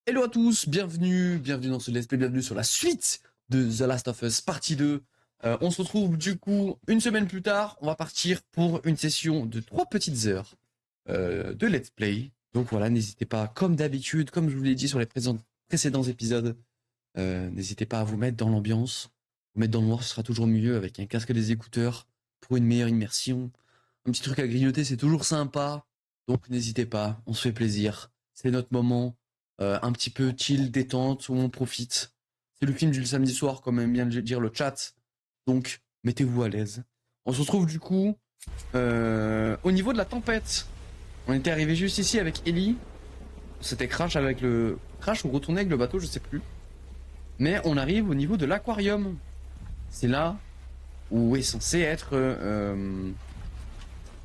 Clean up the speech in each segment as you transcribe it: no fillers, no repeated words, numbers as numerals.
Hello à tous, bienvenue dans ce let's play, bienvenue sur la suite de The Last of Us partie 2. On se retrouve du coup une semaine plus tard, on va partir pour une session de 3 petites heures de let's play. Donc voilà, n'hésitez pas, comme d'habitude, comme je vous l'ai dit sur les précédents épisodes, n'hésitez pas à vous mettre dans l'ambiance. Vous mettre dans le noir, ce sera toujours mieux avec un casque et des écouteurs pour une meilleure immersion. Un petit truc à grignoter, c'est toujours sympa. Donc n'hésitez pas, on se fait plaisir. C'est notre moment un petit peu chill, détente, où on profite. C'est le film du samedi soir, comme aime bien le dire le chat. Donc, mettez-vous à l'aise. On se retrouve du coup au niveau de la tempête. On était arrivé juste ici avec Ellie. C'était crash avec le... Crash ou retourner avec le bateau, je sais plus. Mais on arrive au niveau de l'aquarium. C'est là où est censé être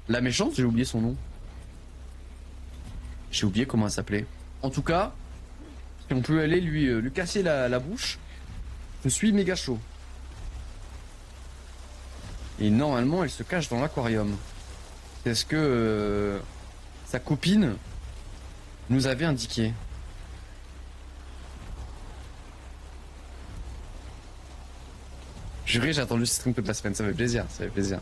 la méchante, j'ai oublié son nom. J'ai oublié comment elle s'appelait. En tout cas, si on peut aller lui casser la bouche, je suis méga chaud. Et normalement, elle se cache dans l'aquarium. C'est ce que sa copine nous avait indiqué. Juré, j'ai attendu ce stream toute la semaine, ça fait plaisir, ça fait plaisir.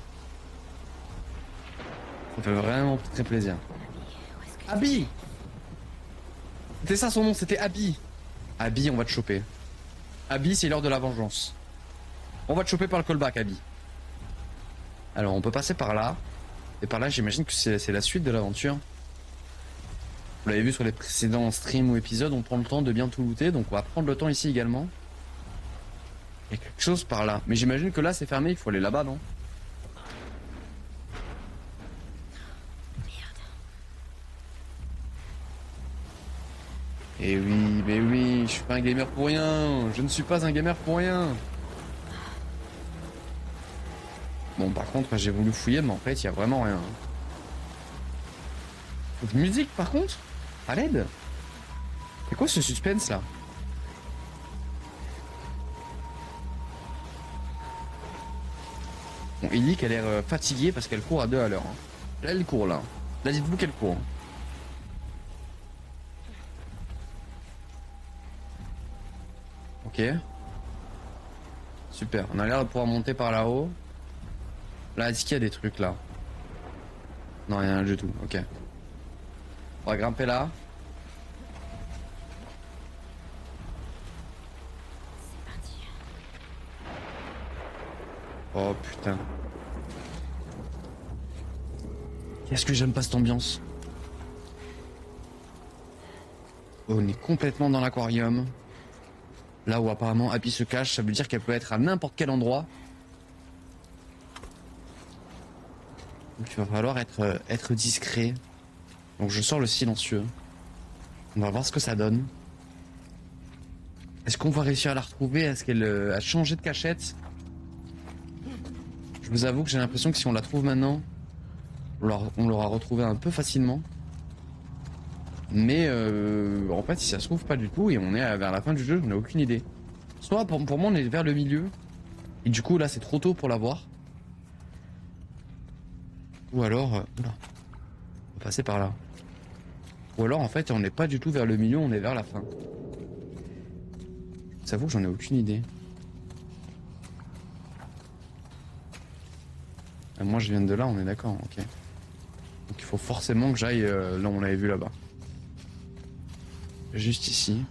Ça fait vraiment très plaisir. Abby! C'était ça son nom, c'était Abby. Abby, on va te choper. Abby, c'est l'heure de la vengeance. On va te choper par le callback, Abby. Alors, on peut passer par là. Et par là, j'imagine que c'est la suite de l'aventure. Vous l'avez vu sur les précédents streams ou épisodes, on prend le temps de bien tout looter, donc on va prendre le temps ici également. Il y a quelque chose par là. Mais j'imagine que là, c'est fermé, il faut aller là-bas, non? Eh oui, mais oui, je suis pas un gamer pour rien. Je ne suis pas un gamer pour rien. Bon, par contre, j'ai voulu fouiller, mais en fait, il y a vraiment rien. De musique, par contre? À l'aide? C'est quoi ce suspense, là? Bon, Ellie, qu'elle a l'air fatiguée parce qu'elle court à 2 à l'heure. Hein. Là, elle court, là. Là, dites-vous qu'elle court. Ok. Super. On a l'air de pouvoir monter par là-haut. Là, est-ce qu'il y a des trucs, là? Non, rien du tout. Ok. On va grimper là. Oh, putain. Qu'est-ce que j'aime pas cette ambiance? On est complètement dans l'aquarium. Là où apparemment Abby se cache, ça veut dire qu'elle peut être à n'importe quel endroit. Donc il va falloir être discret. Donc je sors le silencieux. On va voir ce que ça donne. Est-ce qu'on va réussir à la retrouver? Est-ce qu'elle a changé de cachette? Je vous avoue que j'ai l'impression que si on la trouve maintenant, on l'aura retrouvée un peu facilement. Mais en fait, si ça se trouve pas du tout et on est vers la fin du jeu, je n'ai aucune idée. Soit pour moi, on est vers le milieu. Et du coup, là, c'est trop tôt pour la voir. Ou alors... oula, on va passer par là. Ou alors, en fait, on n'est pas du tout vers le milieu, on est vers la fin. J'avoue que j'en ai aucune idée. Moi, je viens de là, on est d'accord, ok. Donc il faut forcément que j'aille là où on l'avait vu là-bas. Juste ici.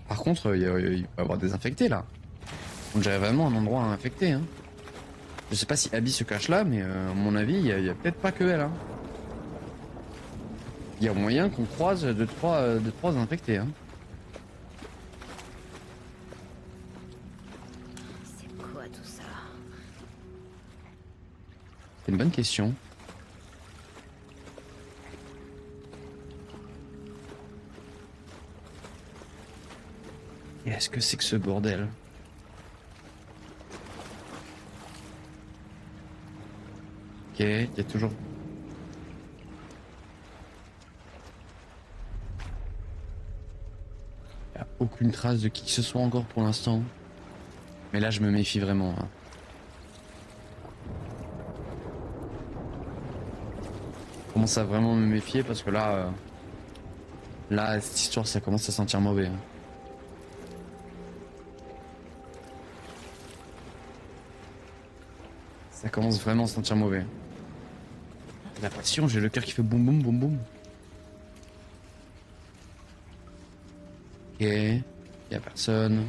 Par contre, il va y avoir des infectés là. On dirait vraiment un endroit à infecter. Hein. Je sais pas si Abby se cache là, mais à mon avis, il y a peut-être pas que elle. Hein. Il y a moyen qu'on croise deux trois infectés. Hein. C'est quoi tout ça? C'est une bonne question. Qu'est-ce que c'est que ce bordel? Ok, il y a toujours... Il n'y a aucune trace de qui que ce soit encore pour l'instant. Mais là, je me méfie vraiment. Hein. Je commence à vraiment me méfier parce que là... là, cette histoire, ça commence à sentir mauvais. Hein. Ça commence vraiment à sentir mauvais. La passion, j'ai le cœur qui fait boum boum boum boum. Ok, y a personne.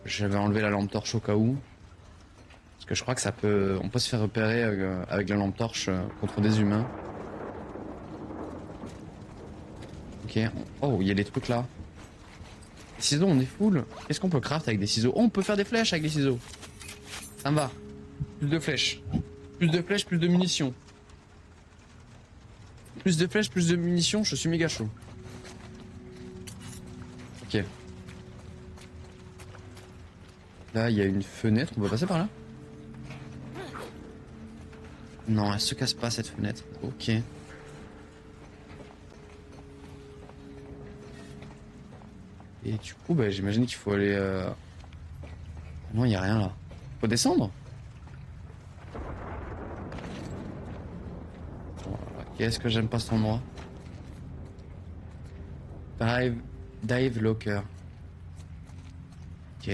J'avais enlevé la lampe torche au cas où. Parce que je crois que ça peut... On peut se faire repérer avec la lampe torche contre des humains. Ok. Oh, il y a des trucs là. Les ciseaux, on est full. Qu'est-ce qu'on peut craft avec des ciseaux? Oh, on peut faire des flèches avec des ciseaux. Ça me va. Plus de flèches. Plus de flèches, plus de munitions. Plus de flèches, plus de munitions, je suis méga chaud. Ok. Là, il y a une fenêtre, on peut passer par là? Non, elle se casse pas cette fenêtre. Ok. Et du coup, bah, j'imagine qu'il faut aller... Non, il n'y a rien là. Faut descendre? Voilà. Qu'est-ce que j'aime pas cet endroit? Dive locker. Ok.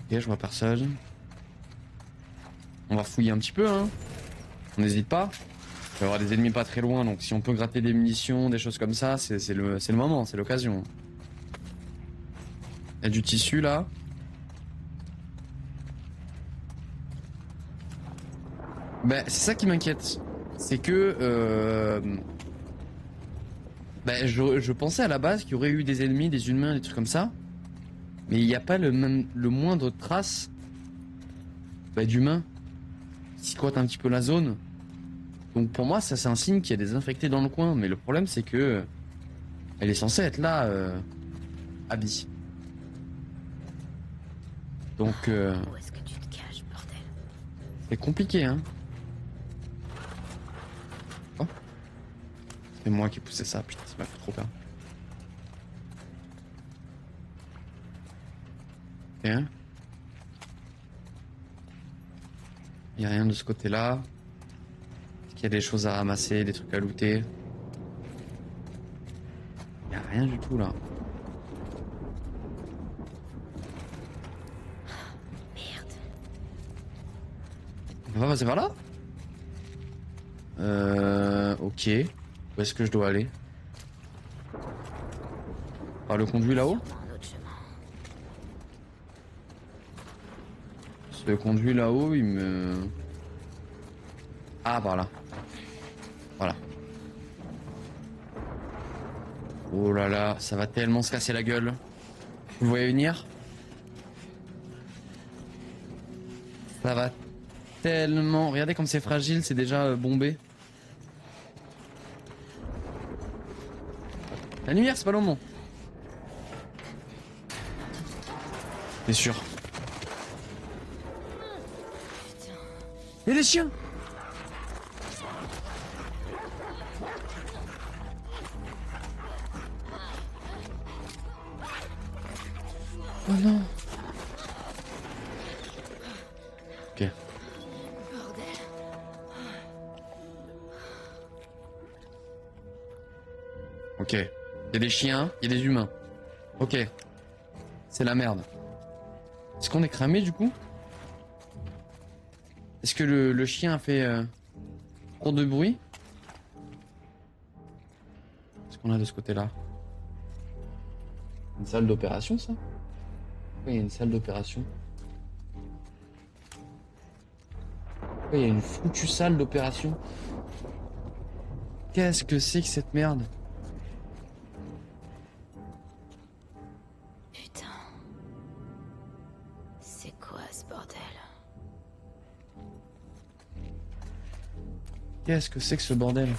Ok, je vois personne. On va fouiller un petit peu, hein. On n'hésite pas. Il va y avoir des ennemis pas très loin, donc si on peut gratter des munitions, des choses comme ça, c'est le moment, c'est l'occasion. Il y a du tissu là. Bah, c'est ça qui m'inquiète. C'est que... bah, je pensais à la base qu'il y aurait eu des ennemis, des humains, des trucs comme ça. Mais il n'y a pas le moindre trace bah, d'humains qui squattent un petit peu la zone. Donc pour moi, ça c'est un signe qu'il y a des infectés dans le coin. Mais le problème c'est que elle est censée être là, Abby. Donc Où est-ce que tu te caches, bordel? c'est compliqué, hein. Oh, c'est moi qui poussais ça, putain, ça m'a fait trop peur. Ok. Il n'y a rien de ce côté-là. Est-ce qu'il y a des choses à ramasser, des trucs à looter? Il n'y a rien du tout là. Merde. On peut pas passer par là? Ok. Où est-ce que je dois aller? Par le conduit là-haut? Sûrement un autre chemin. Ce conduit là-haut, il me... Ah, par là. Voilà. Oh là là, ça va tellement se casser la gueule. Vous le voyez venir? Ça va tellement... Regardez comme c'est fragile, c'est déjà bombé. La lumière, c'est pas le moment. T'es sûr? Il y a des chiens! Oh non! Ok. Bordel. Ok. Il y a des chiens, il y a des humains. Ok. C'est la merde. Est-ce qu'on est cramé du coup? Est-ce que le chien a fait trop de bruit? Qu'est-ce qu'on a de ce côté-là? Une salle d'opération, ça? Oui, il y a une salle d'opération. Oui, il y a une foutue salle d'opération. Qu'est-ce que c'est que cette merde? Putain. C'est quoi ce bordel? Qu'est-ce que c'est que ce bordel?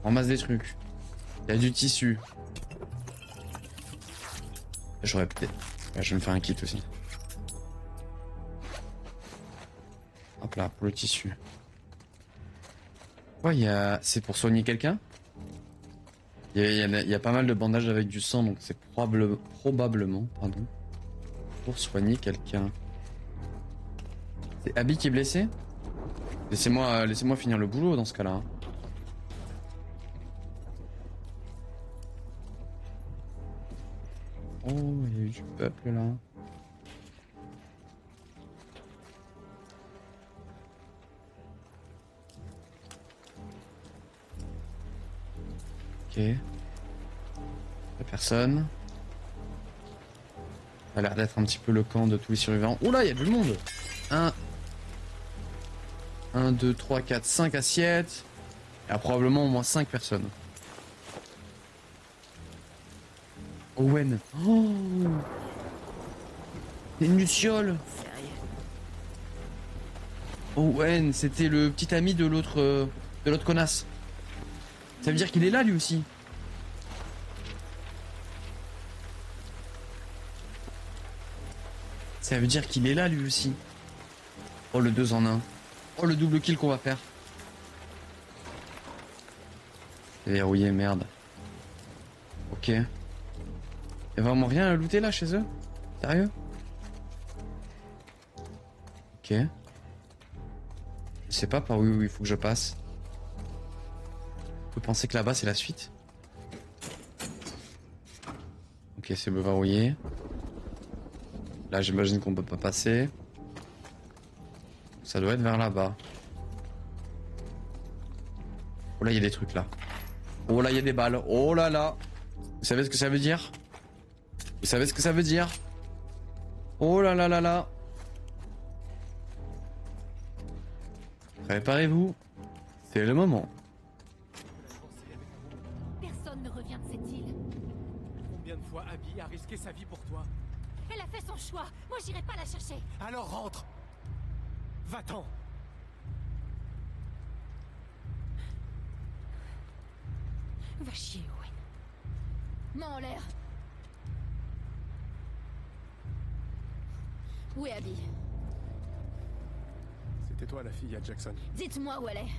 On ramasse des trucs. Il y a du tissu. J'aurais peut-être... Ouais, je vais me faire un kit aussi. Hop là, pour le tissu. Ouais, il y a... C'est pour soigner quelqu'un? Il y a pas mal de bandages avec du sang, donc c'est probablement, pardon, pour soigner quelqu'un. C'est Abby qui est blessé? Laissez-moi finir le boulot dans ce cas-là. Hein. Oh, il y a eu du peuple là. Ok. Y'a personne. Ça a l'air d'être un petit peu le camp de tous les survivants. Oula, il y a du monde. 1, 2, 3, 4, 5 assiettes. Il y a probablement au moins 5 personnes. Owen. Oh, c'est une luciole. Sérieux? Owen, c'était le petit ami de l'autre connasse. Ça veut dire qu'il est là lui aussi. Ça veut dire qu'il est là lui aussi. Oh le 2 en 1. Oh le double kill qu'on va faire. C'est verrouillé, merde. Ok. Y'a vraiment rien à looter là chez eux? Sérieux? Ok. Je sais pas par où il faut que je passe. On peut penser que là-bas c'est la suite. Ok, c'est verrouillé. Là j'imagine qu'on peut pas passer. Ça doit être vers là-bas. Oh là il y a des trucs là. Oh là il y a des balles. Oh là là. Vous savez ce que ça veut dire? Vous savez ce que ça veut dire? Oh là là là là. Préparez-vous. C'est le moment. Personne ne revient de cette île. Combien de fois Abby a risqué sa vie pour toi? Elle a fait son choix. Moi, j'irai pas la chercher. Alors rentre! Va-t'en! Va chier, Owen. Main en l'air. Où est Abby? C'était toi la fille à Jackson. Dites-moi où elle est.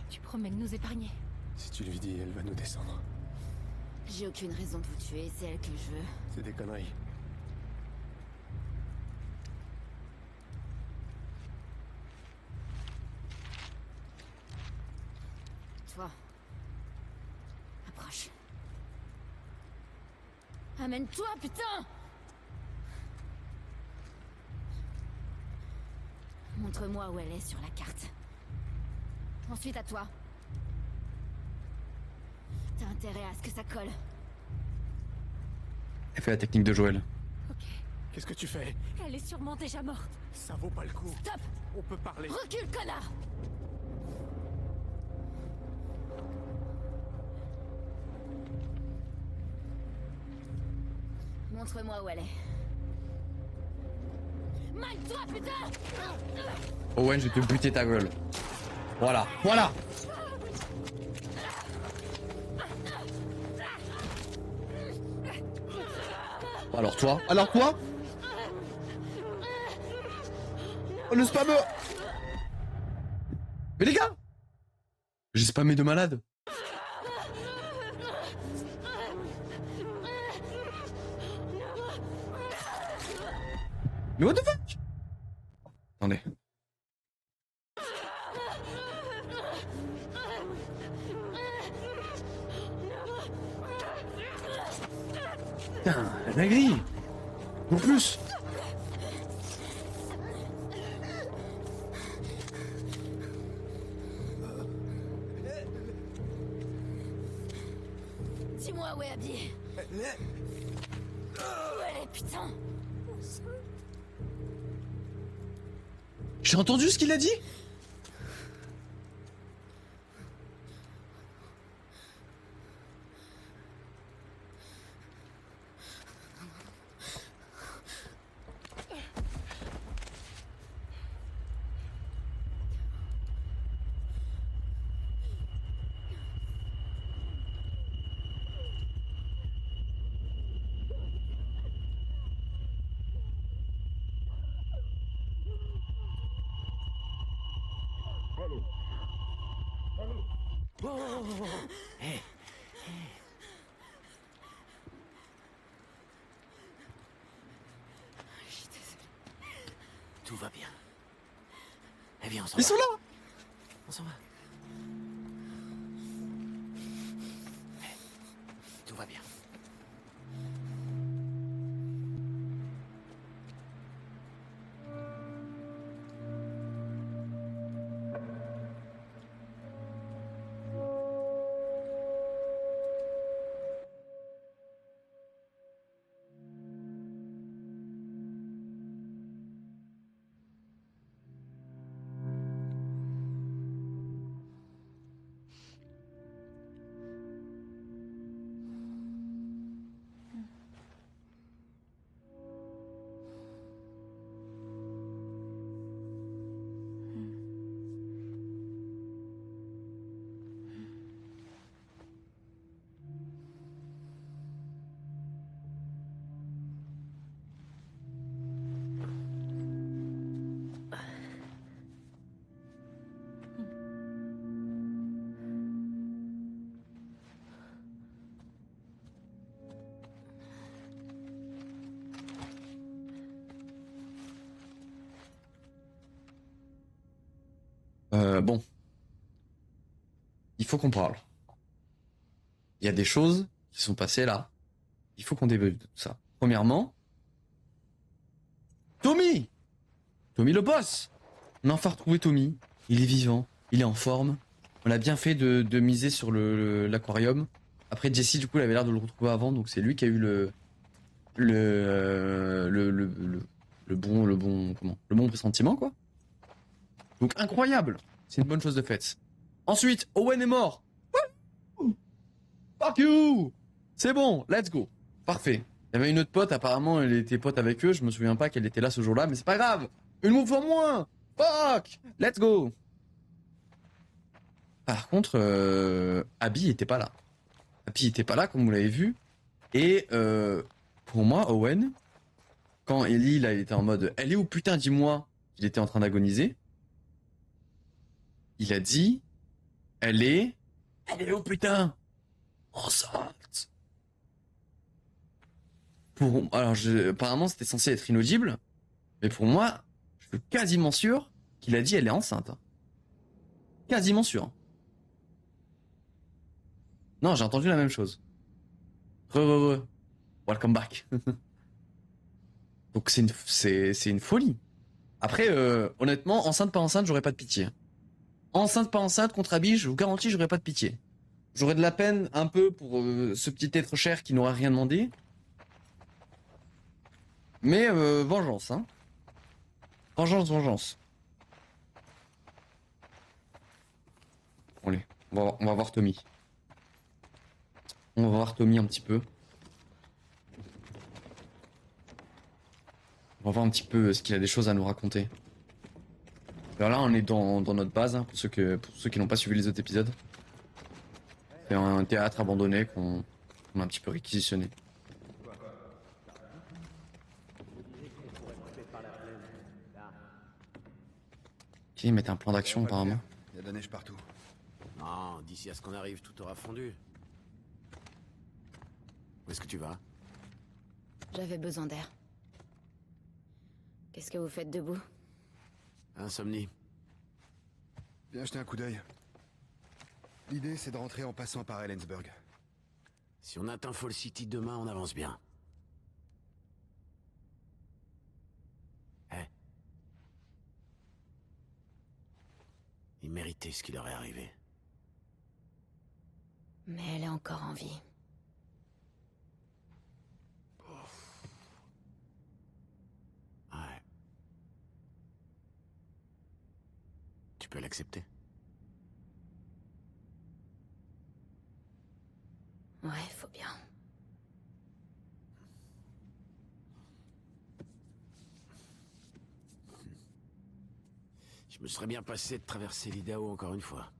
Tu promets de nous épargner. Si tu lui dis, elle va nous descendre. J'ai aucune raison de vous tuer, c'est elle que je veux. C'est des conneries. Toi. Approche. Amène-toi, putain! Montre-moi où elle est sur la carte. Ensuite, à toi. T'as intérêt à ce que ça colle. Elle fait la technique de Joël. Ok. Qu'est-ce que tu fais? Elle est sûrement déjà morte. Ça vaut pas le coup. Stop! On peut parler. Recule, connard! Montre-moi où elle est. Mine-toi, putain! Owen, je vais te buter ta gueule. Voilà, voilà. Alors toi? Oh le spammeur! Mais les gars! J'ai spammé de malade. Mais what the fuck? Attendez. Putain, la grille. En plus. Dis-moi où est Abby. Où elle est, putain? J'ai entendu ce qu'il a dit? Tout va bien. Eh bien, on s'en Ils va. sont là. On s'en va. Tout va bien. Bon, il faut qu'on parle. Il y a des choses qui sont passées là. Il faut qu'on débriefe de tout ça. Premièrement, Tommy! Tommy le boss! On a enfin retrouvé Tommy. Il est vivant, il est en forme. On a bien fait de miser sur l'aquarium. Après, Jesse, du coup, il avait l'air de le retrouver avant, donc c'est lui qui a eu le bon pressentiment, quoi. Donc, incroyable! C'est une bonne chose de faite. Ensuite, Owen est mort! Wouh! Fuck you! C'est bon, let's go. Parfait. Il y avait une autre pote, apparemment, elle était pote avec eux. Je me souviens pas qu'elle était là ce jour-là, mais c'est pas grave. Une move en moins! Fuck! Let's go! Par contre, Abby était pas là. Abby était pas là, comme vous l'avez vu. Et pour moi, Owen, quand Ellie, là, il était en mode elle est où putain, dis-moi qu'il était en train d'agoniser. Il a dit elle est où putain? Enceinte. Alors, apparemment, c'était censé être inaudible. Mais pour moi, je suis quasiment sûr qu'il a dit elle est enceinte. Quasiment sûr. Non, j'ai entendu la même chose. Welcome back. Donc c'est une folie. Après, honnêtement, enceinte pas enceinte, j'aurais pas de pitié. Enceinte pas enceinte contre Abby, je vous garantis, j'aurais pas de pitié. J'aurais de la peine un peu pour ce petit être cher qui n'aura rien demandé. Mais vengeance, hein. Vengeance. Allez, on va voir Tommy. On va voir Tommy un petit peu. On va voir un petit peu ce qu'il a des choses à nous raconter. Alors là, on est dans notre base, hein, pour ceux qui n'ont pas suivi les autres épisodes. C'est un théâtre abandonné qu'on a un petit peu réquisitionné. Ok, ils mettent un plan d'action apparemment. Il y a de la neige partout. Non, d'ici à ce qu'on arrive, tout aura fondu. Où est-ce que tu vas? J'avais besoin d'air. Qu'est-ce que vous faites debout? Insomnie. Viens jeter un coup d'œil. L'idée, c'est de rentrer en passant par Ellensburg. Si on atteint Fall City demain, on avance bien. Eh. Il méritait ce qui leur est arrivé. Mais elle est encore en vie. Ouais. Tu peux l'accepter? Ouais, faut bien. Je me serais bien passé de traverser l'Idaho encore une fois.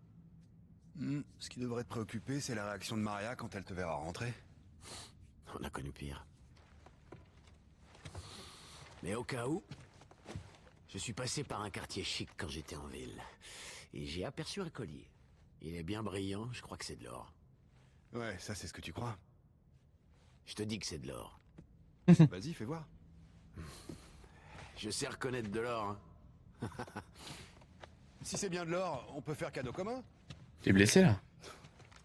Ce qui devrait te préoccuper, c'est la réaction de Maria quand elle te verra rentrer. On a connu pire. Mais au cas où, je suis passé par un quartier chic quand j'étais en ville. Et j'ai aperçu un collier. Il est bien brillant, je crois que c'est de l'or. Ouais, ça c'est ce que tu crois. Je te dis que c'est de l'or. Vas-y, fais voir. Je sais reconnaître de l'or. Hein. Si c'est bien de l'or, on peut faire cadeau commun. T'es blessé là,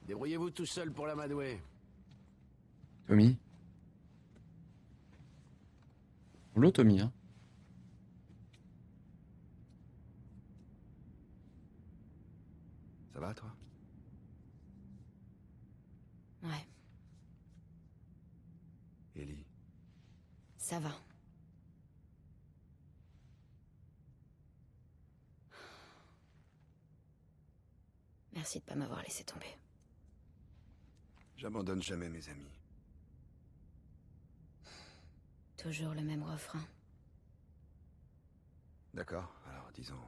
Débrouillez-vous tout seul pour la Madway. Tommy? L'eau, Tommy, hein. Ça va, toi? Ouais, Ellie, ça va. Merci de pas m'avoir laissé tomber. j'abandonne jamais mes amis. Toujours le même refrain. D'accord, alors disons...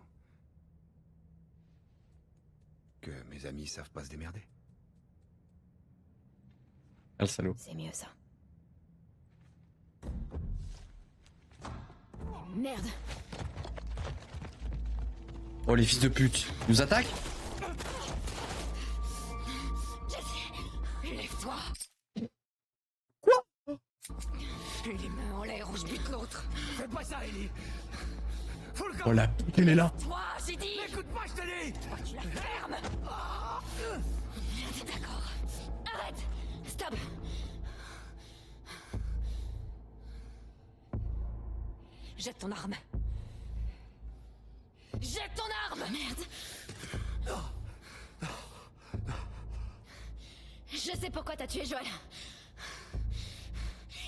que mes amis savent pas se démerder. Ah, le salaud. C'est mieux ça. Merde! Oh, les fils de pute. Ils nous attaquent? Lève-toi. Quoi? Les mains en l'air ou je bute l'autre. Fais pas ça, Ellie. Faut le Oh, la pute, elle est là. Toi, j'ai dit. Écoute pas, je te dis. Tu la fermes. T'es d'accord. Arrête. Stop. Jette ton arme. Jette ton arme. Merde. Je sais pourquoi t'as tué Joël.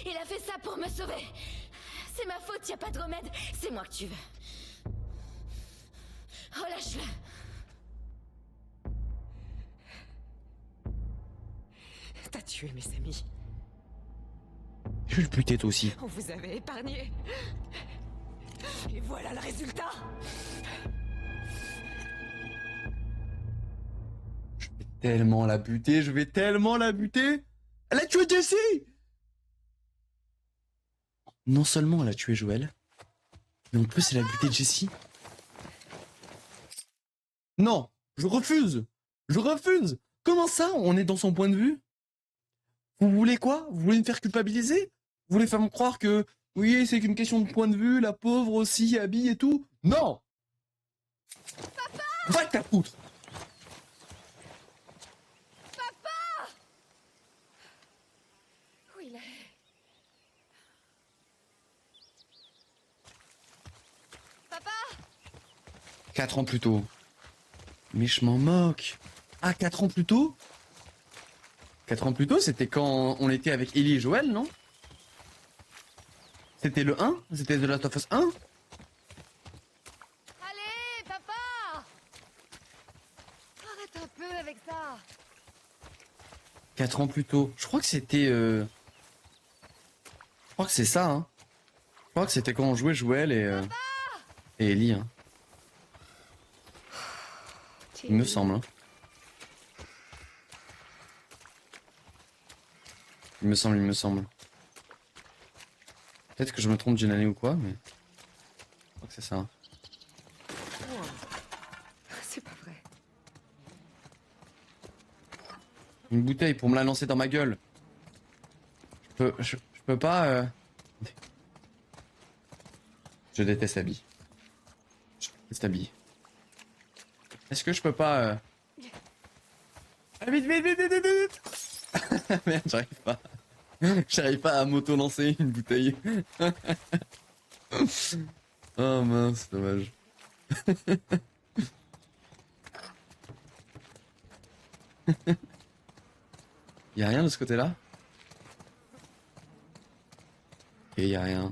Il a fait ça pour me sauver. C'est ma faute, y a pas de remède. C'est moi que tu veux. Relâche-le. T'as tué mes amis. Je vais le buter, toi aussi. On vous avait épargné. Et voilà le résultat. Je vais tellement la buter, je vais tellement la buter. Elle a tué Jessie! Non seulement elle a tué Joël, mais en plus elle a buté Jessie. Non, je refuse! Je refuse! Comment ça, on est dans son point de vue? Vous voulez quoi? Vous voulez me faire culpabiliser? Vous voulez faire me croire que, oui, c'est qu'une question de point de vue, la pauvre aussi, Abby et tout? Non! Papa! Va te foutre! Où il est? 4 ans plus tôt. Mais je m'en moque. Ah, 4 ans plus tôt? 4 ans plus tôt, c'était quand on était avec Ellie et Joël, non? C'était le 1? C'était The Last of Us 1? Allez, papa! Arrête un peu avec ça. 4 ans plus tôt. Je crois que c'était... Je crois que c'est ça, hein. Je crois que c'était quand on jouait Joël et Ellie, hein. Il me semble, hein. Il me semble. Peut-être que je me trompe d'une année ou quoi, mais... Je crois que c'est ça, hein. C'est pas vrai. Une bouteille pour me la lancer dans ma gueule. Je peux pas... Je déteste Abby. Je déteste Abby. Est-ce que je peux pas... Ah, vite, vite, vite, vite, vite, vite. Merde, j'arrive pas. J'arrive pas à m'auto-lancer une bouteille. Oh mince, dommage. Y'a rien de ce côté-là? Ok, y'a rien.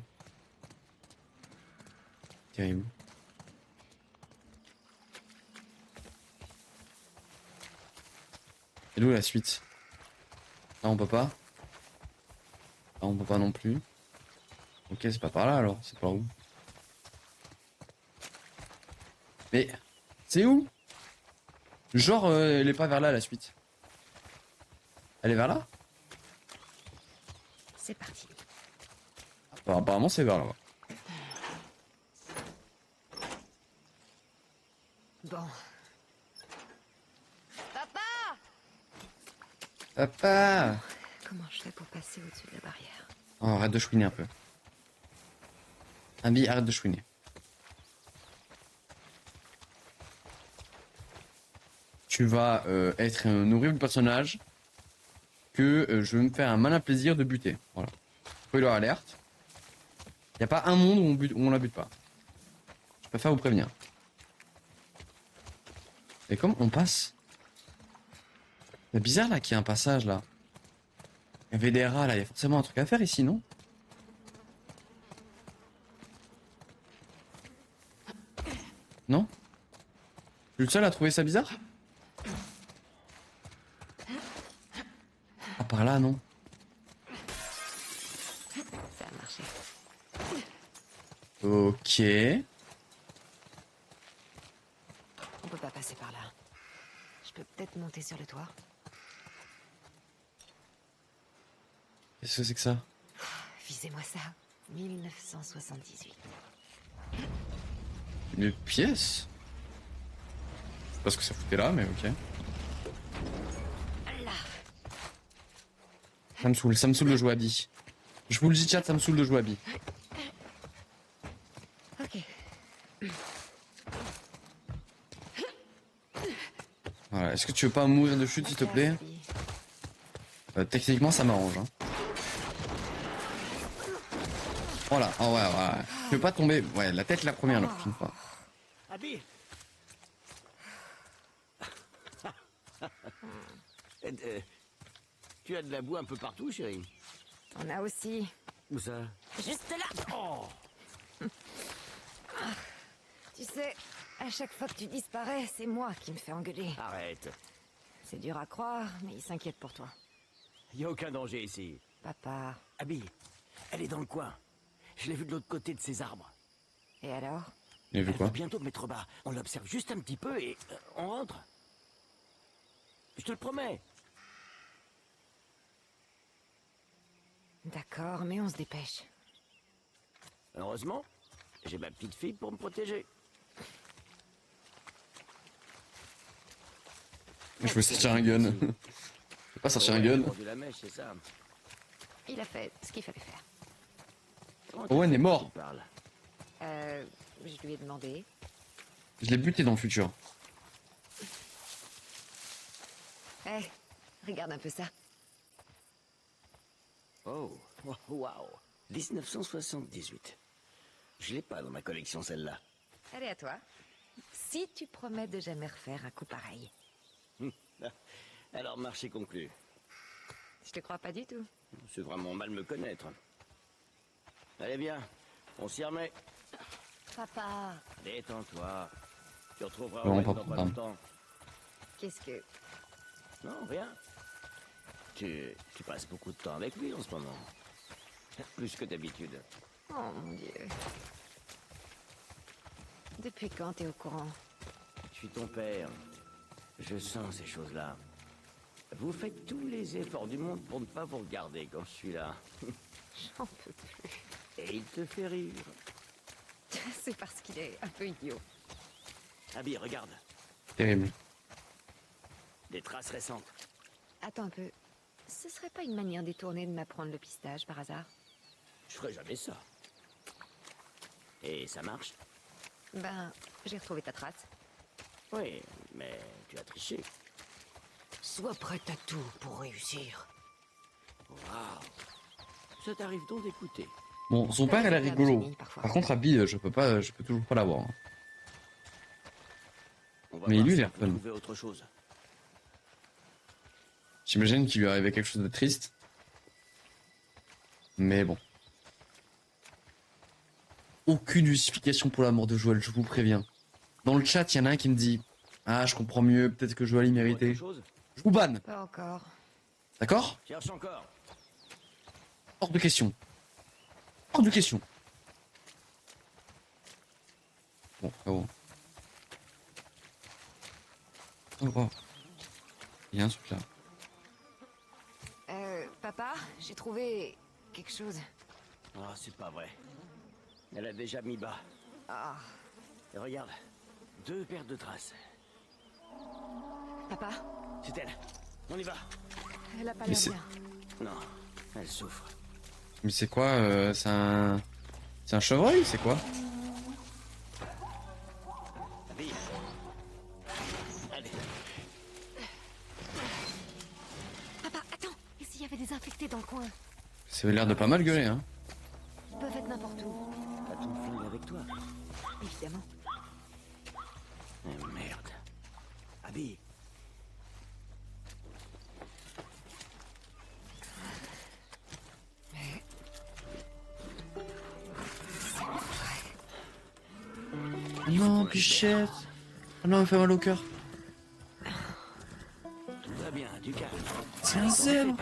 Terrible. Et d'où la suite? Là on peut pas. Là on peut pas non plus. Ok, c'est pas par là alors, c'est par où? Mais c'est où? Genre elle est pas vers là la suite. Elle est vers là? C'est parti. Apparemment c'est vers là. Bon. Papa! Comment je fais pour passer au-dessus de la barrière? Oh, arrête de chouiner un peu. Abby, arrête de chouiner. Tu vas être un horrible personnage que je vais me faire un malin plaisir de buter. Voilà. Spoiler alerte. Y a pas un monde où on la bute pas. Je préfère vous prévenir. Et comme on passe. C'est bizarre là qu'il y ait un passage là. Il y avait des rats là, il y a forcément un truc à faire ici, non? Non? Je suis le seul à trouver ça bizarre? Ah, par là, non? Ça a marché. Ok. On peut pas passer par là. Je peux peut-être monter sur le toit. Qu'est-ce que c'est que ça? Visez-moi ça. 1978. Une pièce? Je sais pas ce que ça foutait là, mais ok. Là. Ça me saoule de jouer à Abby. Je vous le dis, chat, ça me saoule de jouer à Abby. Ok. Voilà. Est-ce que tu veux pas mourir de chute, s'il te plaît? Techniquement, ça m'arrange. Hein. Voilà. Oh, ouais. Tu veux pas tomber? Ouais, la tête la première, la prochaine fois. Abby. Tu as de la boue un peu partout, chérie. On a aussi. Où ça? Juste là. Oh. Tu sais, à chaque fois que tu disparais, c'est moi qui me fais engueuler. Arrête. C'est dur à croire, mais il s'inquiète pour toi. Y a aucun danger ici. Papa. Abby, elle est dans le coin. Je l'ai vue de l'autre côté de ces arbres. Et alors? Il a vu Elle quoi? va bientôt me mettre bas. On l'observe juste un petit peu et on rentre. Je te le promets. D'accord, mais on se dépêche. Heureusement, j'ai ma petite fille pour me protéger. Je veux sortir un gun. Je veux pas sortir un gun. Mordu la mèche, c'est ça. Il a fait ce qu'il fallait faire. Comment Owen tu est mort. parles? Je lui ai demandé. Je l'ai buté dans le futur. Eh, regarde un peu ça. Oh, waouh. 1978. Je l'ai pas dans ma collection, celle-là. Elle est à toi. Si tu promets de jamais refaire un coup pareil. Alors, marché conclu. Je te crois pas du tout. C'est vraiment mal me connaître. Allez bien, on s'y remet. Papa. Détends-toi. Tu retrouveras Vraiment Owen pas dans pour pas longtemps. Qu'est-ce que... Non, rien. Tu passes beaucoup de temps avec lui en ce moment. Plus que d'habitude. Oh mon Dieu. Depuis quand t'es au courant? Je suis ton père. Je sens ces choses-là. Vous faites tous les efforts du monde pour ne pas vous regarder quand je suis là. J'en peux plus. Et il te fait rire. C'est parce qu'il est un peu idiot. Abby, regarde. Terrible. Des traces récentes. Attends un peu. Ce serait pas une manière détournée de m'apprendre le pistage par hasard? Je ferais jamais ça. Et ça marche? Ben, j'ai retrouvé ta trace. Oui, mais tu as triché. Sois prête à tout pour réussir. Waouh. Ça t'arrive donc d'écouter. Bon, son père, elle est rigolo. Par contre, Abby, je peux toujours pas l'avoir. Hein. On va Mais voir lui, si il est on peut fun. trouver autre chose. J'imagine qu'il lui arrivait quelque chose de triste. Mais bon. Aucune justification pour la mort de Joël, je vous préviens. Dans le chat, il y en a un qui me dit « Ah, je comprends mieux, peut-être que Joël y méritait. Autre chose? » Je vous banne, Pas encore. d'accord? Cherche encore. Hors de question. Hors de question. Bon, frérot. Oh, oh. Il y a un truc là. Papa, j'ai trouvé quelque chose. Ah, c'est pas vrai. Elle a déjà mis bas. Ah, Et regarde, 2 paires de traces. papa, C'est elle. On y va. elle a pas Mais l'air c'est- bien. Non, elle souffre. Mais c'est quoi, c'est un... C'est un chevreuil, c'est quoi? Abby. Allez. Papa, attends. Et s'il y avait des infectés dans le coin? Ça avait l'air de pas mal gueuler, hein. Ils peuvent être n'importe où. T'as ton flingue avec toi? Évidemment. Oh, merde. Abby. Non, Bichette. Oh non, il me fait mal au cœur. Tout va bien, du calme. C'est un zèbre.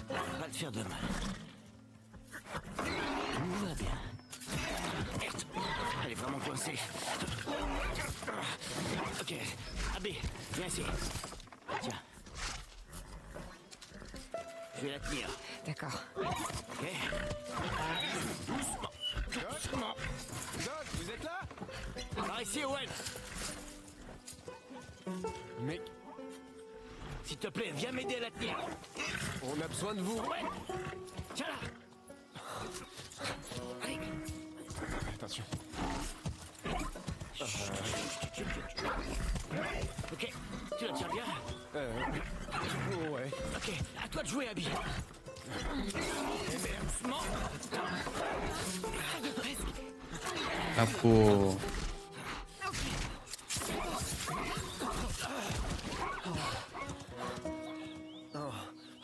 Pas de faire de mal. Tout va bien. Merde. Elle est vraiment coincée. Ok. Abby, viens ici. Tiens. Je vais la tenir. D'accord. Ok. Doucement. Doc, vous êtes là? Par ici, Owen. Mais S'il te plaît, viens m'aider à la tenir. on a besoin de vous. Owen. Tiens là. Allez. Attention. Ok. Tu la tiens bien? Ouais. Ok. À toi de jouer, Abby. Doucement. Ah, faut...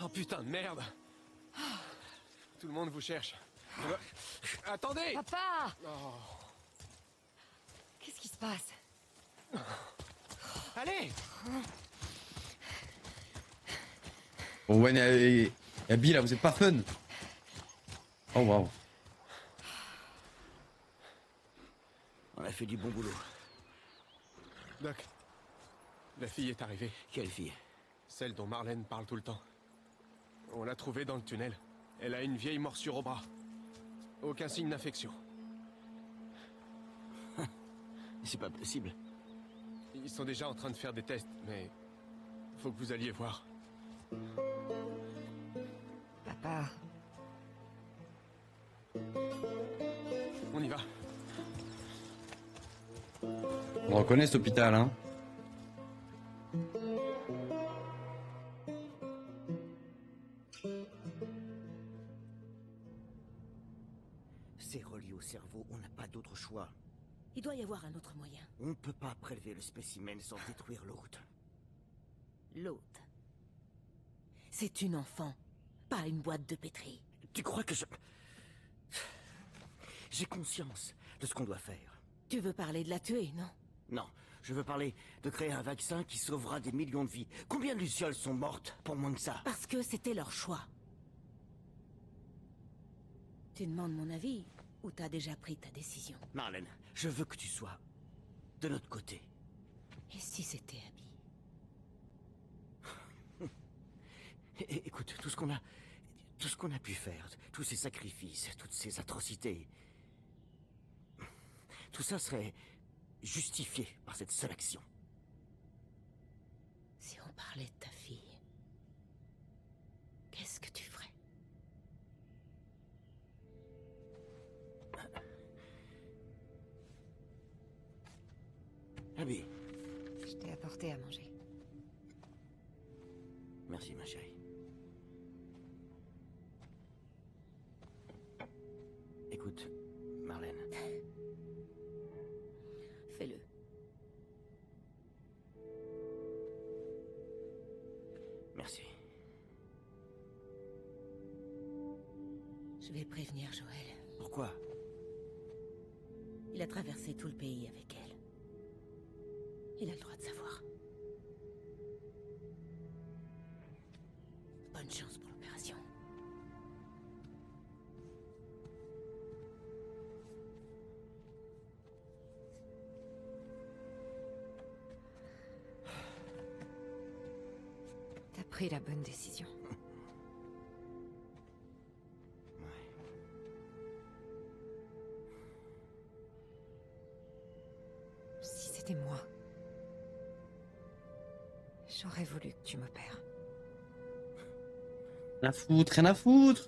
Oh putain de merde. Tout le monde vous cherche. Attendez. Papa! Qu'est-ce qui se passe? Allez. Owen et Abby, là, vous êtes pas fun. Oh, waouh. On a fait du bon boulot. Doc, la fille est arrivée. Quelle fille? Celle dont Marlène parle tout le temps. On l'a trouvée dans le tunnel. Elle a une vieille morsure au bras. Aucun signe d'infection. C'est pas possible. Ils sont déjà en train de faire des tests, mais faut que vous alliez voir. Papa. On y va. On reconnaît cet hôpital, hein. C'est relié au cerveau, on n'a pas d'autre choix. Il doit y avoir un autre moyen. On ne peut pas prélever le spécimen sans détruire l'autre. L'autre. C'est une enfant, pas une boîte de pétri. Tu crois que je... J'ai conscience de ce qu'on doit faire. Tu veux parler de la tuer, non? Non, je veux parler de créer un vaccin qui sauvera des millions de vies. Combien de lucioles sont mortes pour moins que ça? Parce que c'était leur choix. Tu demandes mon avis ou t'as déjà pris ta décision? Marlène, je veux que tu sois de notre côté. Et si c'était Abby? Écoute, tout ce qu'on a pu faire, tous ces sacrifices, toutes ces atrocités, tout ça serait justifié par cette seule action. Si on parlait de ta fille, qu'est-ce que tu ferais? Abby, Je t'ai apporté à manger. merci ma chérie. Écoute, Marlène, Fais-le. merci. Je vais prévenir Joël. Pourquoi? Il a traversé tout le pays avec elle. Il a le droit de savoir. Bonne chance pour l'opération. T'as pris la bonne décision. Si c'était moi, j'aurais voulu que tu m'opères. Rien à foutre, rien à foutre.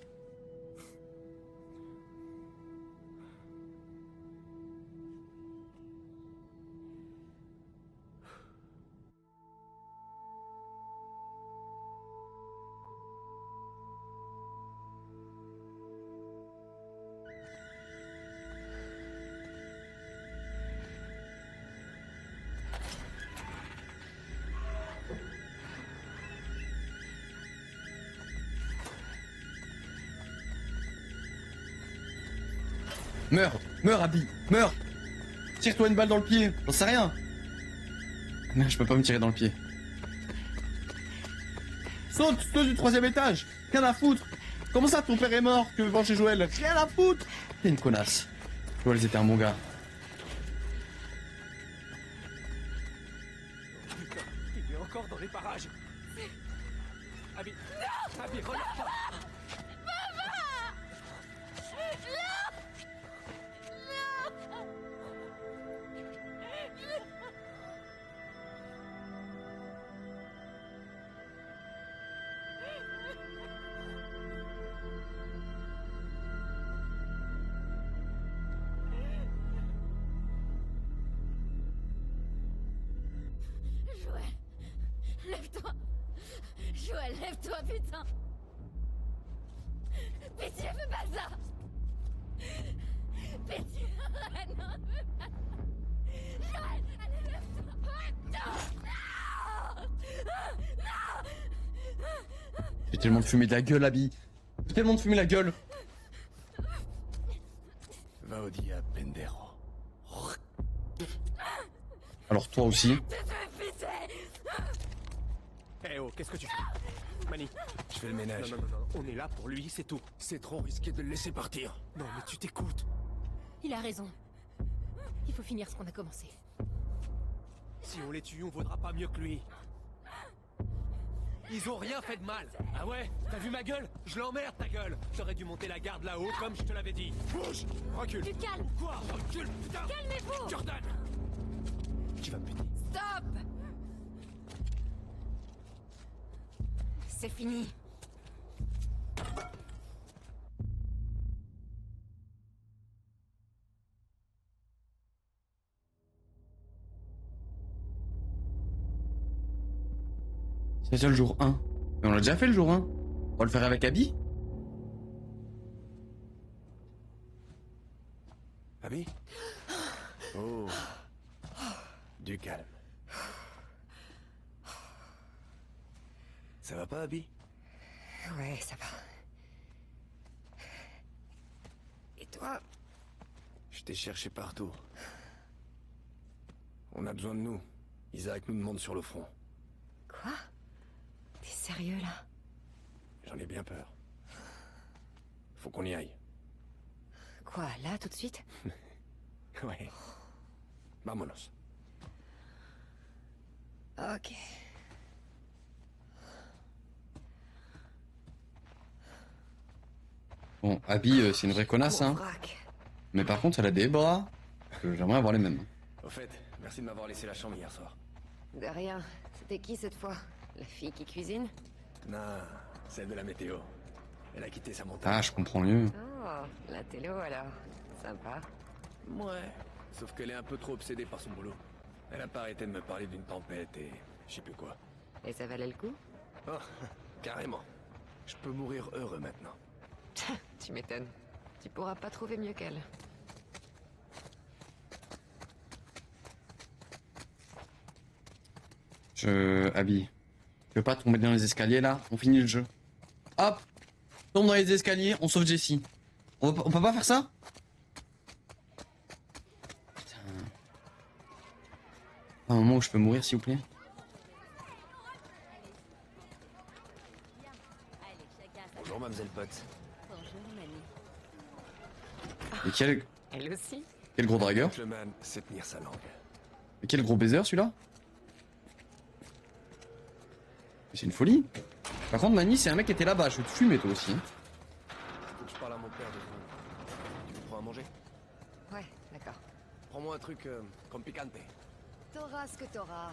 Meurs. Meurs, Abby. Meurs. Tire-toi une balle dans le pied. J'en sais rien. Merde, je peux pas me tirer dans le pied. Saute, saute du 3e étage. Rien à foutre. Comment ça, ton père est mort que venger Joël? Rien à foutre. T'es une connasse. Joël, c'était un bon gars. Putain, il est encore dans les parages. Abby. Non. Abby, relâche. Joël, lève-toi. Joël, lève-toi, putain. Pitié, fais pas ça. Pitié, non, fais pas ça. Joël, allez, lève-toi. Non, non. J'ai tellement de fumé de la gueule, Abby. J'ai tellement de fumé la gueule. Va au dia, Pendero. Alors toi aussi. Eh oh, qu'est-ce que tu fais? Manny. Je fais le ménage. Non, on est là pour lui, c'est tout. C'est trop risqué de le laisser partir. Non, mais tu t'écoutes. Il a raison. Il faut finir ce qu'on a commencé. Si on les tue, on vaudra pas mieux que lui. Ils ont rien fait de mal. Ah ouais? T'as vu ma gueule? Je l'emmerde ta gueule. J'aurais dû monter la garde là-haut comme je te l'avais dit. Bouge! Recule! Du calme. Quoi? Recule, putain! Calmez-vous. Jordan! Tu vas me péter. Stop. C'est fini. C'est déjà le jour 1. Mais on l'a déjà fait le jour 1. On va le faire avec Abby? Abby? Oh. Du calme. Ça va pas, Abby? Ouais, ça va. Et toi? Je t'ai cherché partout. On a besoin de nous. Isaac nous demande sur le front. Quoi? T'es sérieux là? J'en ai bien peur. Faut qu'on y aille. Quoi, là, tout de suite? Ouais. Vamonos. Ok. Bon, Abby, c'est une vraie connasse, hein. Vrac. Mais par contre, elle a des bras. J'aimerais avoir les mêmes. Au fait, merci de m'avoir laissé la chambre hier soir. De rien. C'était qui cette fois? La fille qui cuisine? Non, celle de la météo. Elle a quitté sa montagne. Ah, je comprends mieux. Oh, la télo alors. Sympa. Ouais. Sauf qu'elle est un peu trop obsédée par son boulot. Elle a pas arrêté de me parler d'une tempête et je sais plus quoi. Et ça valait le coup? Oh, carrément. Je peux mourir heureux maintenant. Tu m'étonnes. Tu pourras pas trouver mieux qu'elle. Abby. Tu veux pas tomber dans les escaliers là? On finit le jeu. Hop! Tombe dans les escaliers, on sauve Jessie. On peut pas faire ça? Putain. Un moment où je peux mourir, s'il vous plaît. Bonjour, mademoiselle Potts. Bonjour, Manny. Et quel Elle aussi? gros dragueur. Le man sait tenir sa langue. Et quel gros baiser celui-là. C'est une folie. Par contre, Manny, c'est un mec qui était là-bas. Je vais te fumer toi aussi. Faut que je parle à mon père de secondes. Tu me prends à manger? Ouais, d'accord. Prends-moi un truc comme picante. T'auras ce que t'auras.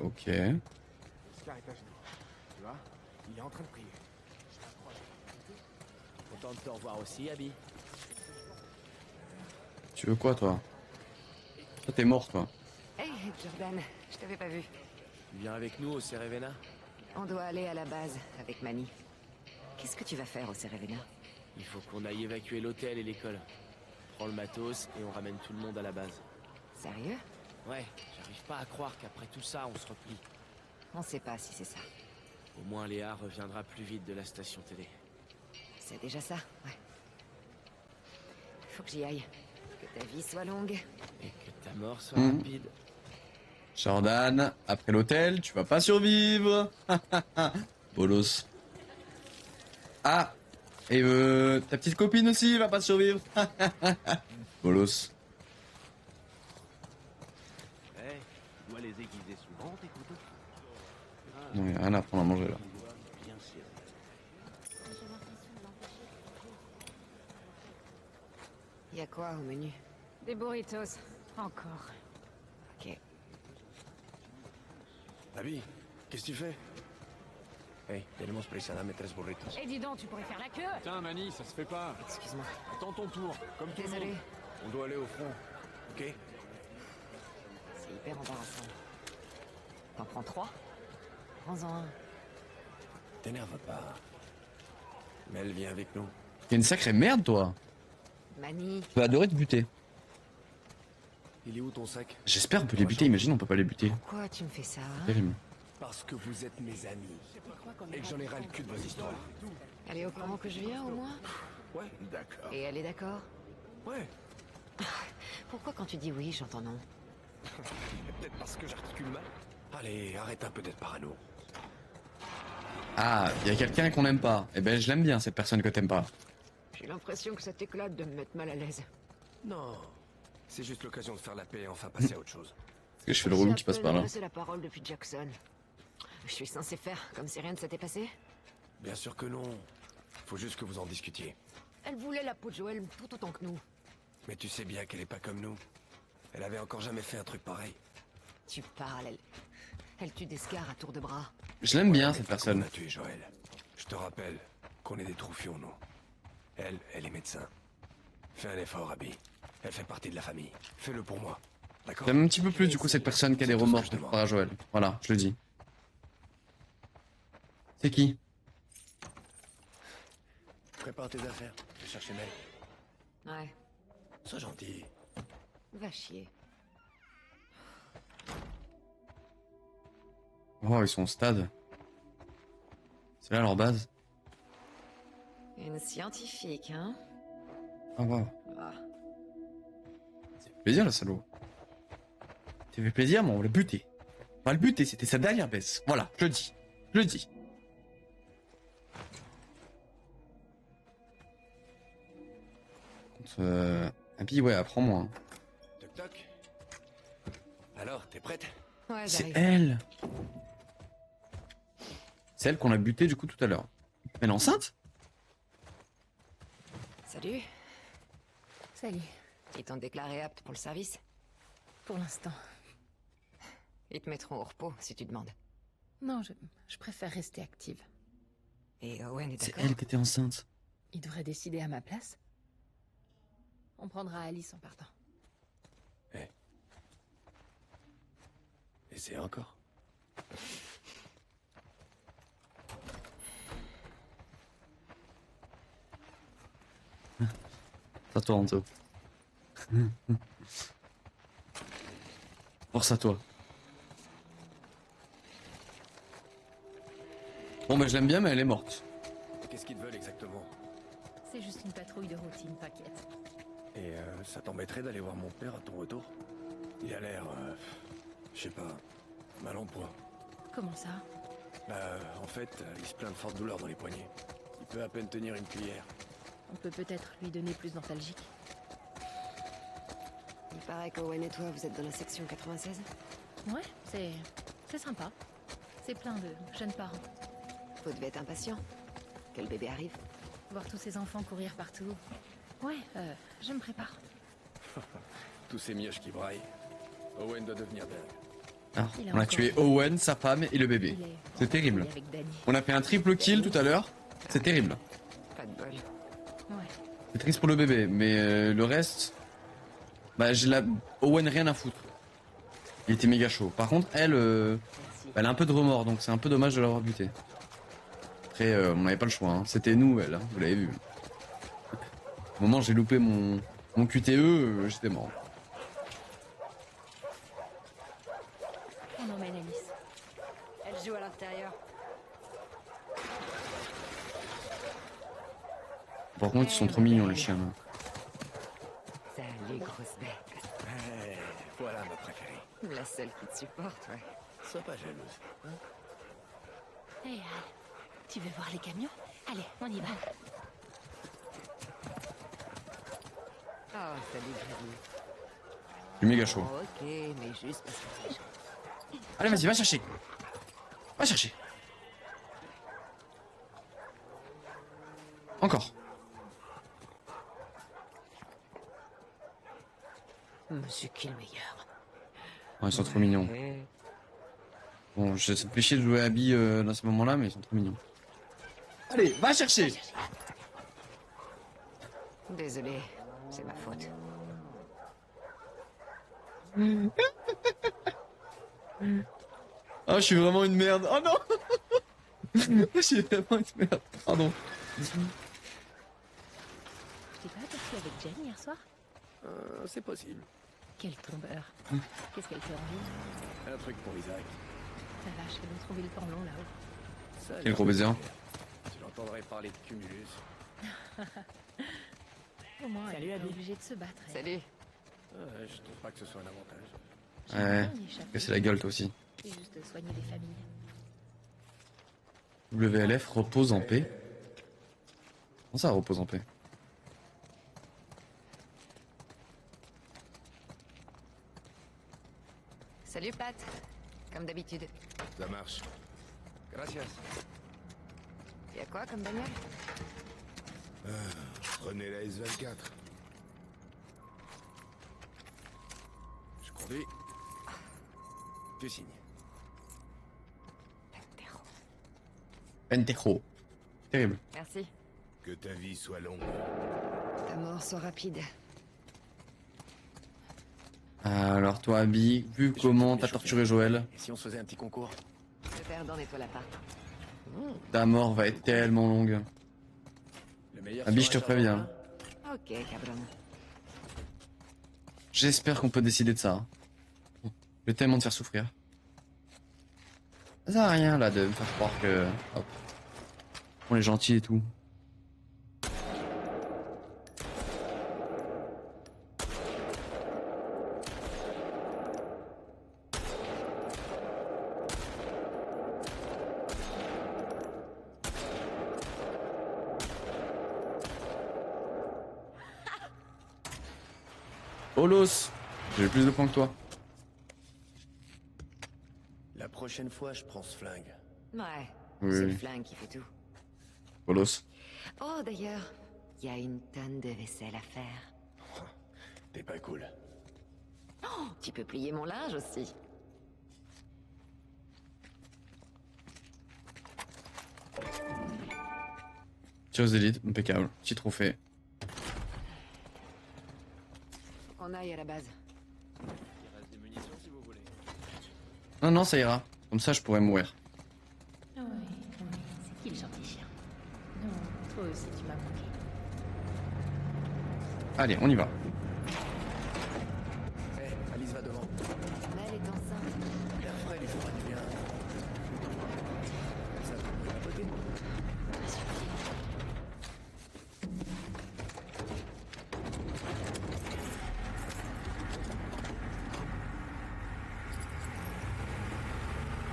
Ok. Oscar est à genoux. Tu vois? Il est en train de prier. Content de te revoir aussi, Abby. Tu veux quoi, toi? Toi, t'es mort, toi. Hey, Jordan, je t'avais pas vu. Tu viens avec nous au Cerevena? On doit aller à la base avec Manny. Qu'est-ce que tu vas faire au Cerevena? Il faut qu'on aille évacuer l'hôtel et l'école. On prend le matos et on ramène tout le monde à la base. Sérieux? Ouais, j'arrive pas à croire qu'après tout ça, on se replie. On sait pas si c'est ça. Au moins Léa reviendra plus vite de la station télé. C'est déjà ça, ouais. Faut que j'y aille. Que ta vie soit longue. Et que ta mort soit Mhm. rapide. Jordan, après l'hôtel, tu vas pas survivre. Bolos. Ah, et ta petite copine aussi va pas survivre. Bolos. Hey, tu dois les aiguiser souvent, tes couteaux. Non, y a rien à prendre à manger là. Bien sûr. Y a quoi au menu? Des burritos. Encore. Ok. Abby, qu'est-ce que tu fais? Hey, tenemos prisa, dame 3 burritos. Et dis donc, tu pourrais faire la queue. Putain, Manny, ça se fait pas. Excuse-moi. Attends ton tour, comme tout le Désolé. monde. On doit aller au front, ok? C'est hyper embarrassant. T'en prends 3? Prends-en un. T'énerve pas. Mel vient avec nous. T'es une sacrée merde, toi. Manny. Tu vas adorer te buter. Il est où ton sac? J'espère on peut les buter, imagine on peut pas les buter. Pourquoi tu me fais ça, hein? Terrible. Parce que vous êtes mes amis. Et que j'en ai ras le cul de vos histoires. Elle est au courant que je viens, au moins? Ouais, d'accord. Et elle est d'accord? Ouais, Pourquoi quand tu dis oui, j'entends non? peut-être parce que j'articule mal. Allez, arrête un peu d'être parano. Ah, y a quelqu'un qu'on aime pas. Eh ben je l'aime bien cette personne que t'aimes pas. J'ai l'impression que ça t'éclate de me mettre mal à l'aise. Non, c'est juste l'occasion de faire la paix et enfin passer à autre chose. Est-ce que je fais le relou qui passe par là? C'est la parole depuis Jackson. Je suis censé faire comme si rien ne s'était passé? Bien sûr que non. Faut juste que vous en discutiez. Elle voulait la peau de Joël tout autant que nous. Mais tu sais bien qu'elle est pas comme nous. Elle avait encore jamais fait un truc pareil. Tu parles, elle tue des scars à tour de bras. Je l'aime bien Mais cette pas personne. qu'on a tué Joël. Je te rappelle qu'on est des troufions, nous. Elle est médecin. Fais un effort, Abby. Elle fait partie de la famille. Fais-le pour moi. D'accord? J'aime un petit peu plus du coup cette personne qui a des C'est tout ce remords que je demande. par rapport à Joël. Voilà, je le dis. C'est qui? Prépare tes affaires. Je vais chercher Mel. Ouais, Sois gentil. va chier. Oh, ils sont au stade. C'est là leur base. Une scientifique, hein? Ah wow. Ah, Ça fait plaisir le salaud. Ça fait plaisir mais on l'a buté. Pas le buter, c'était sa dernière baisse. Voilà, je le dis. Je le dis. Abby, ouais, apprends-moi. Hein. Toc toc. Alors, t'es prête? ouais, C'est j'arrive. elle. C'est elle qu'on a buté du coup tout à l'heure. Elle est enceinte? Salut. Salut. Ils t'ont déclaré apte pour le service? Pour l'instant. Ils te mettront au repos si tu demandes. Non, je préfère rester active. Et Owen est C'est d'accord? elle qui était enceinte. Il devrait décider à ma place. On prendra Alice en partant. Et c'est encore. C'est à toi, Anto. Force à toi. Bon, bah je l'aime bien, mais elle est morte. Qu'est-ce qu'ils te veulent exactement? C'est juste une patrouille de routine, t'inquiète. Et ça t'embêterait d'aller voir mon père à ton retour? Il a l'air, je sais pas, mal en point. Comment ça? Bah, en fait, il se plaint de fortes douleurs dans les poignets. Il peut à peine tenir une cuillère. On peut peut-être lui donner plus d'antalgique. Il paraît qu'Owen et toi, vous êtes dans la section 96? Ouais, c'est sympa. C'est plein de jeunes parents. Vous devez être impatient. Que le bébé arrive. Voir tous ces enfants courir partout. Ouais, je me prépare. Tous ces mioches qui braillent. Owen doit devenir dingue. Ah, Il a on a encore tué raison. Owen, sa femme et le bébé. Il est C'est terrible. avec Danny. On a fait un triple kill tout à l'heure. C'est terrible. Pas de bol. Ouais. C'est triste pour le bébé, mais le reste... Bah, Owen, rien à foutre. Il était méga chaud. Par contre, elle, elle a un peu de remords, donc c'est un peu dommage de l'avoir buté. Après, on n'avait pas le choix. Hein. C'était nous, elle, hein, vous l'avez vu. Au moment où j'ai loupé mon QTE, j'étais mort. On emmène Alice. Elle joue à l'intérieur. Par contre, ils sont trop mignons les chiens là. Salut, grosse bête. Voilà ma préférée. La seule qui te supporte, ouais. Sois pas jalouse. Hé, Al, tu veux voir les camions? Allez, on y va. Oh, salut, Grizzly. Je suis méga chaud. Oh, ok, mais juste parce que c'est chaud. Allez, vas-y, va chercher. Va chercher. Encore. Monsieur qui est le meilleur? Oh, ils sont trop mignons. Bon, je sais pas chier de jouer à Abby dans ce moment-là, mais ils sont trop mignons. Allez, va chercher. Désolé, c'est ma faute. Oh, je suis vraiment une merde. Oh non. Je suis vraiment une merde. Pardon. Tu t'es pas aperçu avec Jen hier soir? C'est possible. Quel tombeur. Qu'est-ce qu'elle fait en vie? Un truc pour Isaac. La vache, elle doit trouver le temps long là-haut. Ça, Quel gros baiser. tu l'entendrais parler de Cumulus. Au moins, Salut, elle est Abby. pas obligée de se battre. elle. Salut. Je trouve pas que ce soit un avantage. Ouais. J'aimerais y échapper. Que c'est la gueule toi aussi. Et juste soigner les familles. WLF repose en paix. Comment ça repose en paix? Salut, Pat. Comme d'habitude. Ça marche. Gracias. Y a quoi comme bagnole? Prenez la S24. Je conduis. Tu signes. Pendejo. Pentejo. Terrible. Merci. Que ta vie soit longue. Ta mort soit rapide. Alors toi Abby, vu comment t'as torturé Joël, Et si on se faisait un petit concours? Le perdant nettoie l'appart. ta mort va être tellement longue. Le meilleur Abby, je sera te un préviens. jardin. Ok, cabron. J'espère qu'on peut décider de ça. Je vais tellement te faire souffrir. Ça sert à rien là de me faire croire que... Hop. On est gentil et tout. Olos, j'ai plus de points que toi. La prochaine fois, je prends ce flingue. Ouais. Oui, C'est oui. le flingue qui fait tout. Olos. Oh, d'ailleurs, il y a une tonne de vaisselle à faire. T'es pas cool. Tu peux plier mon linge aussi. Tir aux élites, impeccable. Petit trophée. On aille à la base. Il reste des munitions si vous voulez. Non, non, ça ira. Comme ça, je pourrais mourir. Oui, c'est qui le gentil chien? Non, toi aussi tu m'as manqué. Allez, on y va. Alice va devant. Mais elle est enceinte. L'air frais lui fera du bien. Ça te pourrait papoter.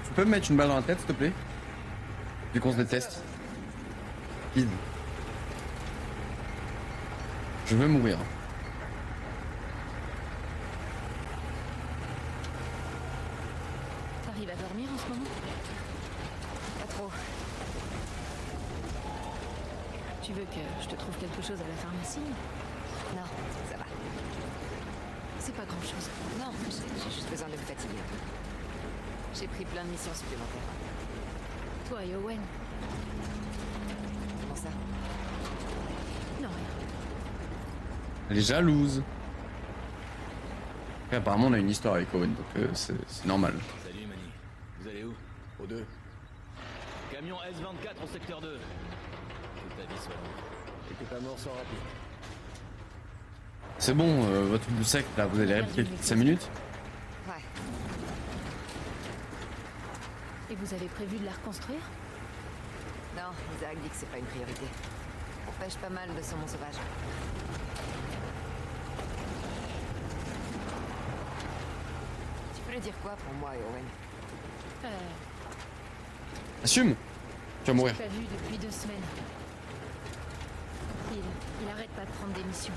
Tu peux me mettre une balle dans la tête, s'il te plaît? Vu qu'on se déteste. Vide. Je veux mourir. T'arrives à dormir en ce moment? Pas trop. Tu veux que je te trouve quelque chose à la pharmacie? Non, ça va. C'est pas grand chose. Non, j'ai juste besoin de me fatiguer un peu. J'ai pris plein de missions supplémentaires. Toi et Owen? Comment ça? Non, rien. Elle est jalouse. Après, apparemment, on a une histoire avec Owen, donc c'est normal. Salut Manny. Vous allez où? Aux deux. Camion S24 au secteur 2. Que ta vie soit longue. Et que ta mort soit rapide. C'est bon, votre truc de secte, là, vous allez répliquer toutes 5 minutes? Ouais. Et vous avez prévu de la reconstruire? Non, Isaac dit que c'est pas une priorité. On pêche pas mal de saumon sauvage. Tu peux le dire quoi pour moi et Owen? Assume. Tu vas mourir. Pas vu depuis 2 semaines. Il arrête pas de prendre des missions.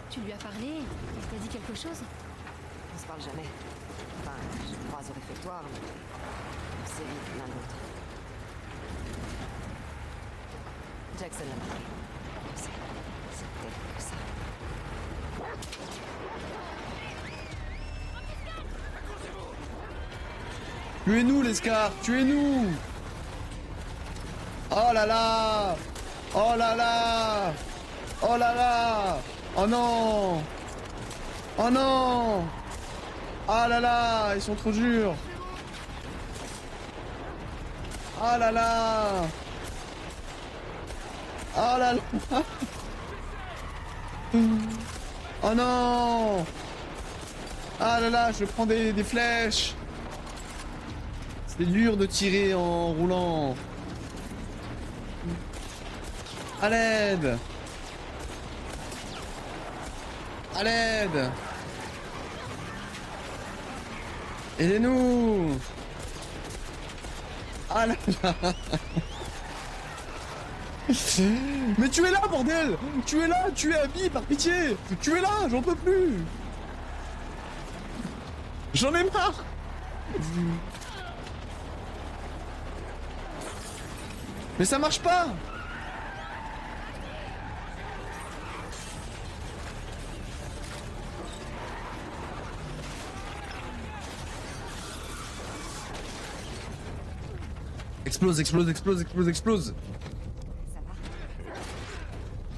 Tu lui as parlé? Il t'a dit quelque chose? On se parle jamais. Enfin, je le croise au réfectoire, mais on s'évite l'un l'autre. Jackson l'a marqué. Je sais, c'est peut-être que ça. Tuez-nous, les Scars, tuez-nous! Oh là là! Oh là là! Oh là là! Oh non! Oh non! Ah là là! Ils sont trop durs! Ah là là! Oh là là! Oh non! Ah là là, je prends des flèches! C'est dur de tirer en roulant. À l'aide! À l'aide! Aidez-nous! Ah là là! Mais tu es là, bordel! Tu es là! Tu es Abby, par pitié! Tu es là! J'en peux plus! J'en ai marre! Mais ça marche pas! Explose, explose, explose, explose, explose! Ça va?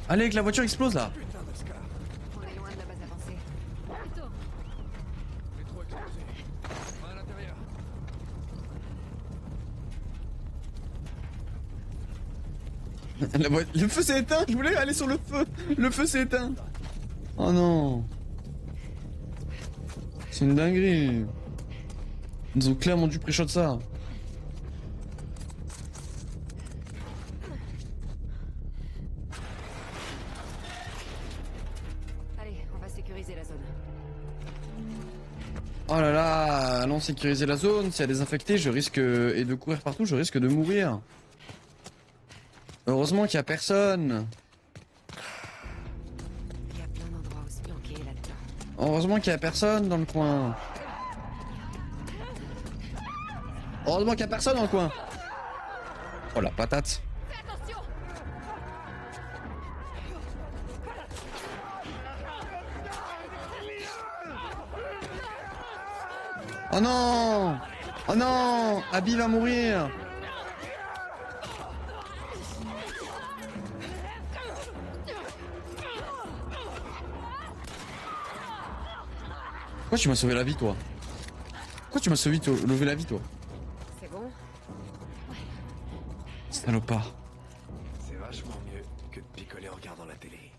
Allez, que la voiture explose là! Putain de Scar. On est loin de la base avancée. J'ai trop explosé. Va à l'intérieur. Le feu s'est éteint, je voulais aller sur le feu. Le feu s'est éteint. Oh non. C'est une dinguerie. Ils ont clairement dû pré-shot ça. Allez, on va sécuriser la zone. Oh là là, allons sécuriser la zone. S'il y a des infectés, je risque... Et de courir partout, je risque de mourir. Heureusement qu'il y a personne. Il y a plein d'endroits où se planquer là-dedans. Heureusement qu'il y a personne dans le coin. Heureusement qu'il y a personne dans le coin. Oh la patate. Oh non! Oh non! Abby va mourir! Pourquoi tu m'as sauvé la vie, toi? Pourquoi tu m'as levé la vie, toi? C'est bon? Salopard. C'est vachement mieux que de picoler en regardant la télé.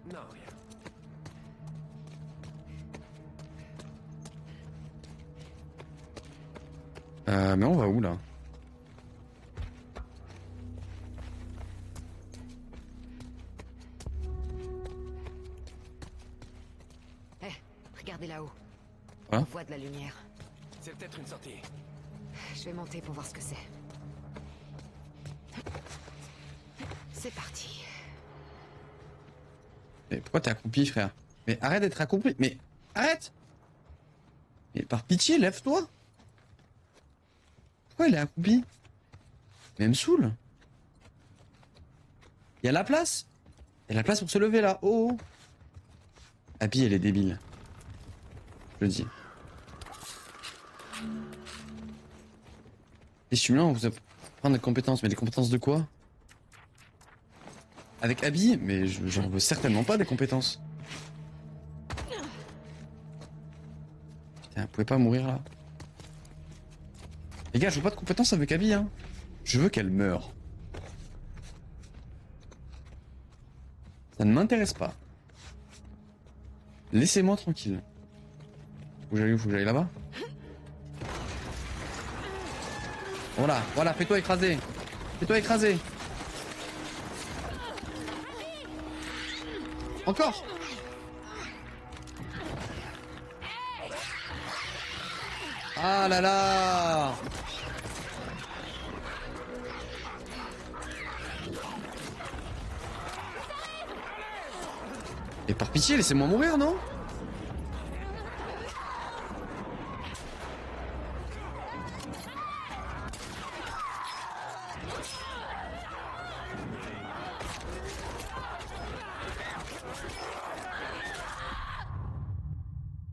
Non, rien. Mais on va où, là? Eh, regardez là-haut. Hein? On voit de la lumière. C'est peut-être une sortie. Je vais monter pour voir ce que c'est. C'est parti. Mais pourquoi t'es accroupi, frère? Mais arrête d'être accroupi. Mais arrête! Mais par pitié, lève-toi! Pourquoi il est accroupi? Mais elle me saoule. Il y a la place. Il y a la place pour se lever là. Oh, oh. Abby, elle est débile. Je le dis. Les stimulant, on vous apprend des compétences. Mais des compétences de quoi? Avec Abby? Mais j'en veux certainement pas des compétences. Putain, vous pouvez pas mourir là. Les gars, je veux pas de compétences avec Abby, hein. Je veux qu'elle meure. Ça ne m'intéresse pas. Laissez-moi tranquille. Faut que j'aille là-bas. Voilà, voilà, fais-toi écraser. Fais-toi écraser. Encore. Ah là là. Et par pitié, laissez-moi mourir, non?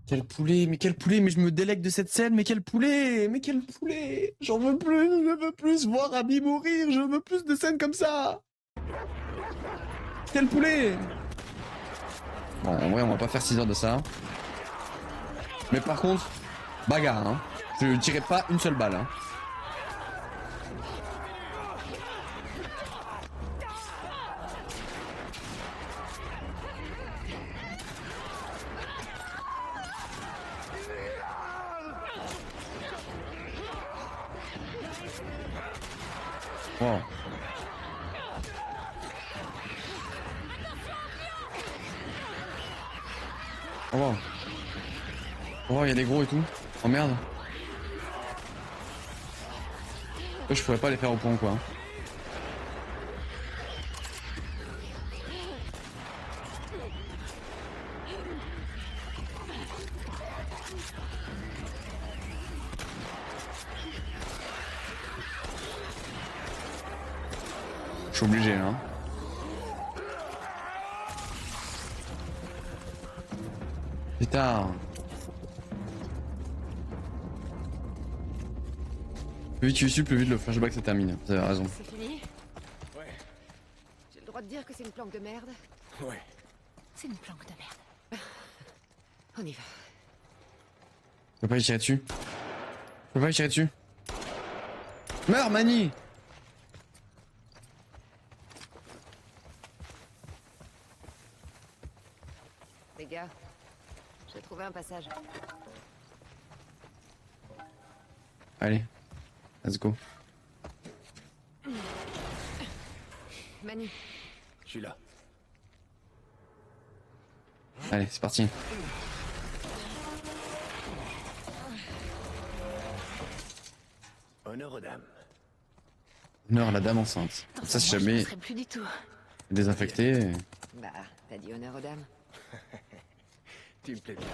Quel poulet, mais je me délègue de cette scène, mais quel poulet, j'en veux plus, je veux plus voir Abby mourir, je veux plus de scènes comme ça. Quel poulet. Bon, en vrai, on va pas faire 6 heures de ça. Mais par contre, bagarre, hein. Je tirerai pas une seule balle, hein. Wow. Oh, oh, il y a des gros et tout. Oh merde. Je pourrais pas les faire au point quoi. Je suis obligé hein. Putain. Plus vite tu suis, plus vite le flashback se termine. Vous avez raison. C'est fini? Ouais, J'ai le droit de dire que c'est une planque de merde? ouais. C'est une planque de merde. On y va. Je peux pas y tirer dessus. Je peux pas y tirer dessus. Meurs, Manny! Les gars, j'ai trouvé un passage. Allez, let's go. Manu, Je suis là. Allez, c'est parti. Honneur aux dames. Honneur à la dame enceinte. Dans Ça, ce si moment, je jamais ne serai plus du tout. désinfecté. bah, t'as dit honneur aux dames. Tu me plais bien.